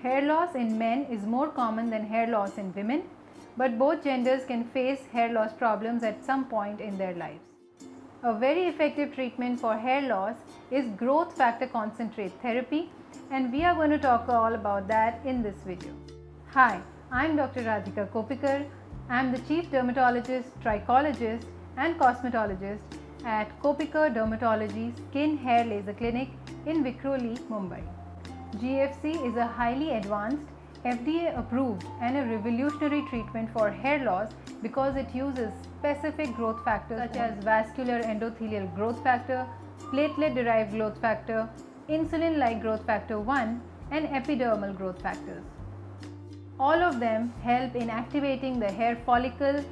Hair loss in men is more common than hair loss in women, but both genders can face hair loss problems at some point in their lives. A very effective treatment for hair loss is growth factor concentrate therapy, and we are going to talk all about that in this video. Hi, I'm Dr. Radhika Kopikar. I'm the Chief Dermatologist, Trichologist and Cosmetologist at Kopikar Dermatology Skin Hair Laser Clinic in Vikhroli, Mumbai. GFC is a highly advanced, FDA approved and a revolutionary treatment for hair loss because it uses specific growth factors such as vascular endothelial growth factor, platelet-derived growth factor, insulin-like growth factor 1 and epidermal growth factors. All of them help in activating the hair follicle,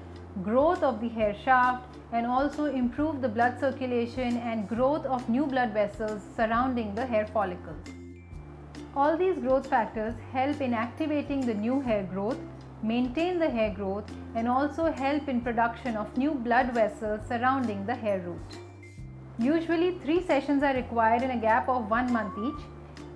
growth of the hair shaft, and also improve the blood circulation and growth of new blood vessels surrounding the hair follicle. All these growth factors help in activating the new hair growth, maintain the hair growth, and also help in production of new blood vessels surrounding the hair root. Usually 3 sessions are required in a gap of 1 month each.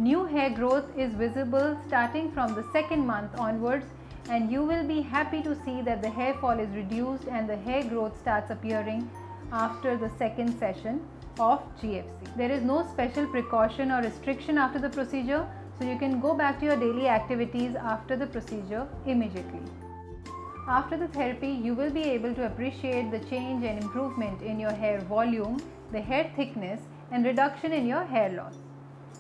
New hair growth is visible starting from the 2nd month onwards, and you will be happy to see that the hair fall is reduced and the hair growth starts appearing after the 2nd session of GFC. There is no special precaution or restriction after the procedure, so you can go back to your daily activities after the procedure immediately. After the therapy, you will be able to appreciate the change and improvement in your hair volume, the hair thickness, and reduction in your hair loss.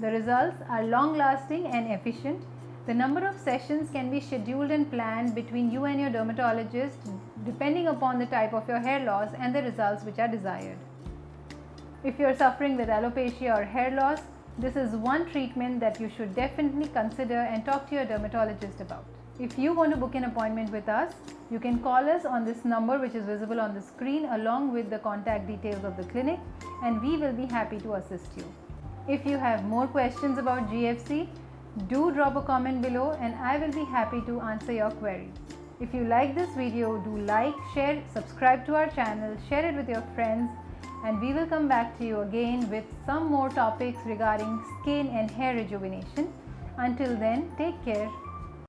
The results are long-lasting and efficient. The number of sessions can be scheduled and planned between you and your dermatologist depending upon the type of your hair loss and the results which are desired. If you are suffering with alopecia or hair loss, this is one treatment that you should definitely consider and talk to your dermatologist about. If you want to book an appointment with us, you can call us on this number which is visible on the screen along with the contact details of the clinic, and we will be happy to assist you. If you have more questions about GFC, do drop a comment below and I will be happy to answer your queries. If you like this video, do like, share, subscribe to our channel, share it with your friends, and we will come back to you again with some more topics regarding skin and hair rejuvenation. Until then, take care.